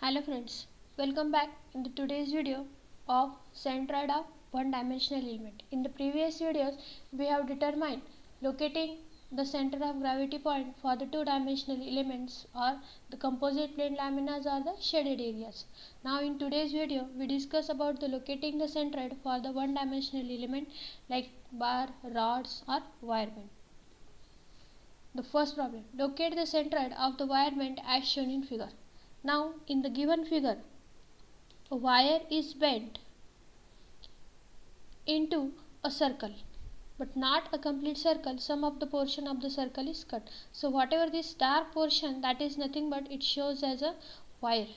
Hello friends, welcome back in the today's video of centroid of one-dimensional element. In the previous videos, we have determined locating the center of gravity point for the two-dimensional elements or the composite plane laminas or the shaded areas. Now in today's video, we discuss about the locating the centroid for the one-dimensional element like bar, rods or wire band. The first problem, locate the centroid of the wire band as shown in figure. Now in the given figure, a wire is bent into a circle but not a complete circle. Some of the portion of the circle is cut. So whatever this dark portion, that is nothing but it shows as a wire,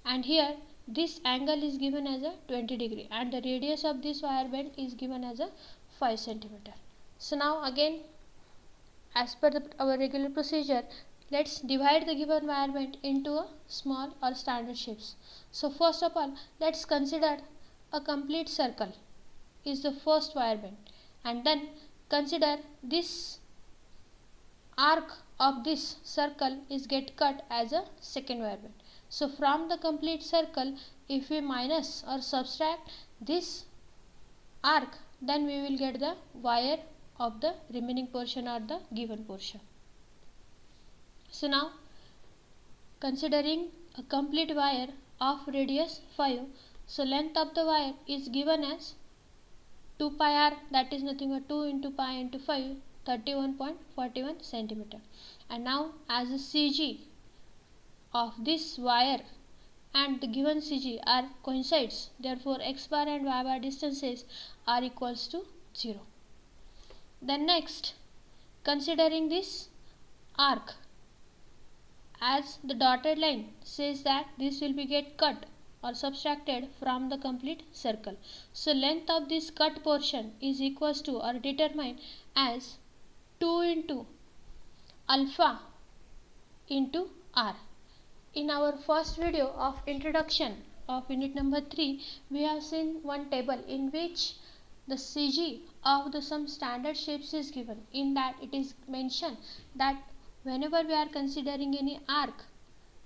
and here this angle is given as a 20 degree and the radius of this wire band is given as a 5 centimeter. So now again, as per our regular procedure, let's divide the given wire band into a small or standard shapes. So first of all, let's consider a complete circle is the first wire band, and then consider this arc of this circle is get cut as a second wire band. So from the complete circle, if we minus or subtract this arc, then we will get the wire of the remaining portion or the given portion. So now considering a complete wire of radius 5, so length of the wire is given as 2 pi r, that is nothing but 2 into pi into 5, 31.41 centimeter. And now as the CG of this wire and the given CG are coincides, therefore x bar and y bar distances are equals to 0. Then next, considering this arc, as the dotted line says that this will be get cut or subtracted from the complete circle. So length of this cut portion is equals to or determined as 2 into alpha into r. In our first video of introduction of unit number 3, we have seen one table in which the CG of the some standard shapes is given. In that it is mentioned that whenever we are considering any arc,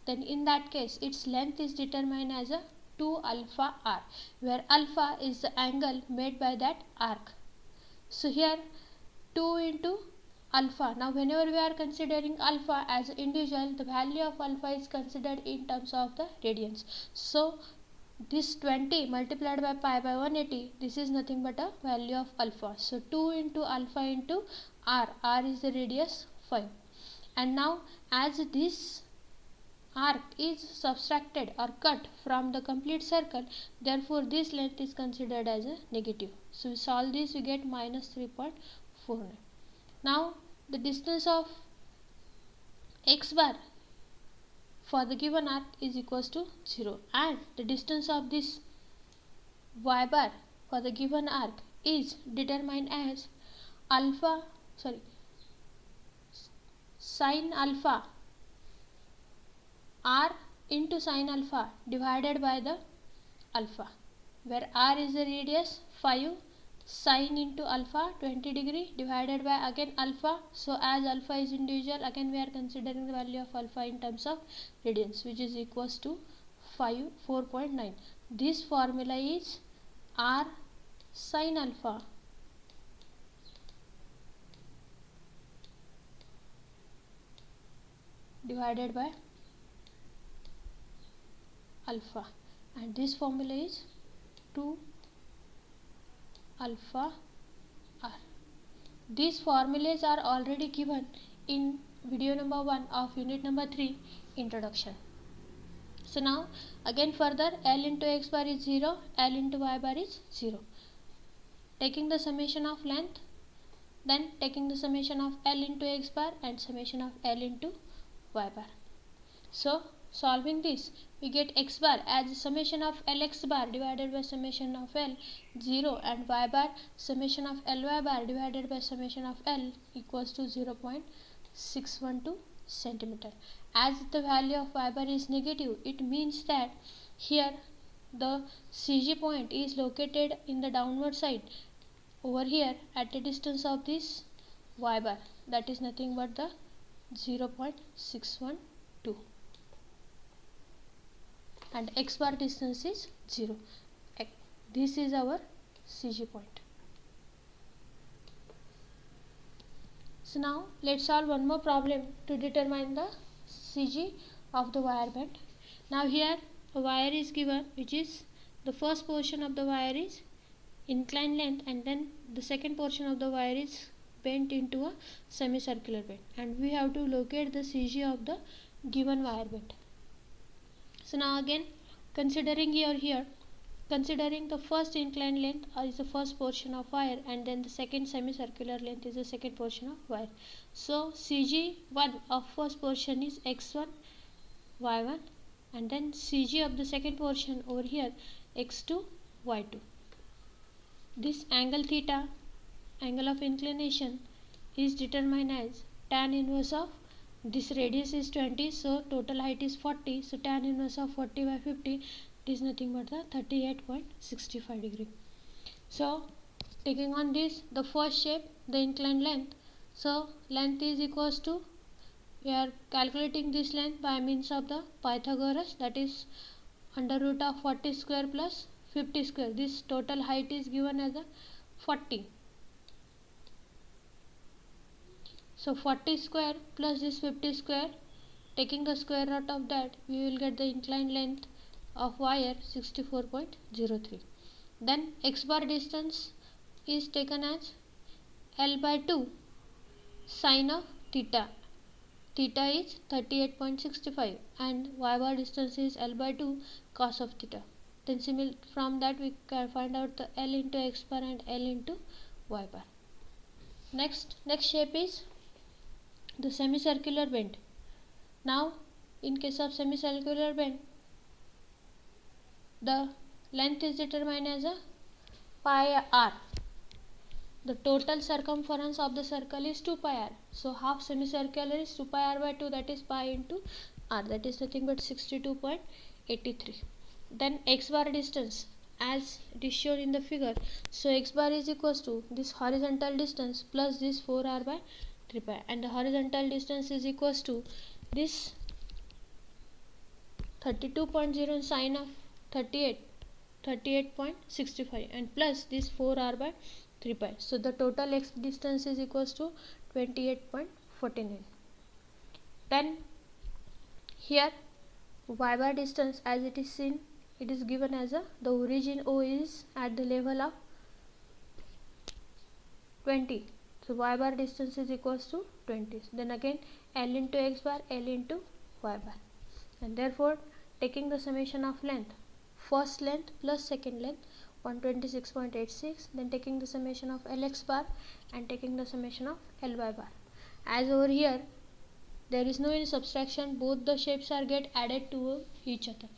then in that case its length is determined as a 2 alpha r, where alpha is the angle made by that arc. So here 2 into alpha. Now whenever we are considering alpha as an individual, the value of alpha is considered in terms of the radians. So this 20 multiplied by pi by 180, this is nothing but a value of alpha. So 2 into alpha into r, r is the radius 5. And now as this arc is subtracted or cut from the complete circle, therefore this length is considered as a negative. So we solve this, we get minus 3.49. Now the distance of x bar for the given arc is equals to 0, and the distance of this y bar for the given arc is determined as sin alpha r into sin alpha divided by the alpha, where r is the radius 5, sin into alpha 20 degree divided by again alpha. So as alpha is individual, again we are considering the value of alpha in terms of radians, which is equals to 4.9. This formula is r sin alpha divided by alpha, and this formula is 2 alpha r. These formulas are already given in video number 1 of unit number 3, introduction. So now again further, L into x bar is 0, L into y bar is 0. Taking the summation of length, then taking the summation of L into x bar and summation of L into y bar. So solving this, we get x bar as summation of Lx bar divided by summation of L 0, and y bar summation of Ly bar divided by summation of L equals to 0.612 centimeter. As the value of y bar is negative, it means that here the CG point is located in the downward side over here at a distance of this y bar, that is nothing but the 0.612. and x bar distance is 0. This is our CG point. So now let's solve one more problem to determine the CG of the wire band. Now here a wire is given, which is the first portion of the wire is inclined length, and then the second portion of the wire is bent into a semicircular bend, and we have to locate the CG of the given wire band. So now again, considering considering the first inclined length is the first portion of wire, and then the second semicircular length is the second portion of wire. So CG1 of first portion is x1 y1, and then CG of the second portion over here x2 y2. This angle theta, angle of inclination, is determined as tan inverse of this radius is 20, so total height is 40, so tan inverse of 40 by 50, it is nothing but the 38.65 degree. So taking on this, the first shape, the inclined length, so length is equals to, we are calculating this length by means of the Pythagoras, that is under root of 40 square plus 50 square. This total height is given as a 40. So 40 square plus this 50 square, taking the square root of that, we will get the inclined length of wire 64.03. Then x bar distance is taken as L by 2 sine of theta. Theta is 38.65 and y bar distance is L by 2 cos of theta. Then from that we can find out the L into x bar and L into y bar. Next shape is the semicircular bend. Now in case of semicircular bend, the length is determined as a pi r. The total circumference of the circle is 2 pi r. So half semicircular is 2 pi r by 2, that is pi into r, that is nothing but 62.83. Then x bar distance, as it is shown in the figure, so x bar is equals to this horizontal distance plus this 4r by 3 pi, and the horizontal distance is equals to this 32.0 sine of 38.65 and plus this 4r by 3 pi. So the total x distance is equals to 28.49. Then here y bar distance, as it is seen, it is given as the origin O is at the level of 20. So y bar distance is equals to 20. Then again L into x bar, L into y bar, and therefore taking the summation of length, first length plus second length 126.86, then taking the summation of Lx bar and taking the summation of Ly bar. As over here there is no any subtraction, both the shapes are get added to each other.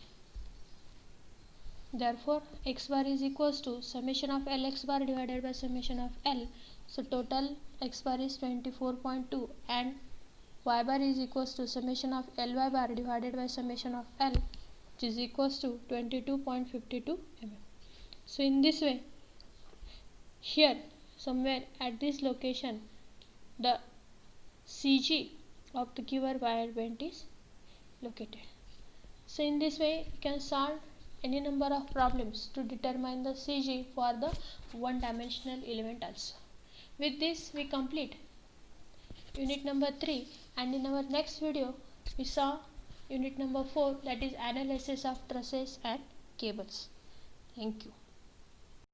Therefore x bar is equals to summation of Lx bar divided by summation of L. So total x bar is 24.2 and y bar is equals to summation of Ly bar divided by summation of L, which is equals to 22.52 mm. So in this way, here somewhere at this location, the CG of the given wire band is located. So in this way you can solve any number of problems to determine the CG for the one-dimensional element also. With this we complete unit number 3, and in our next video we saw unit number 4, that is analysis of trusses and cables. Thank you.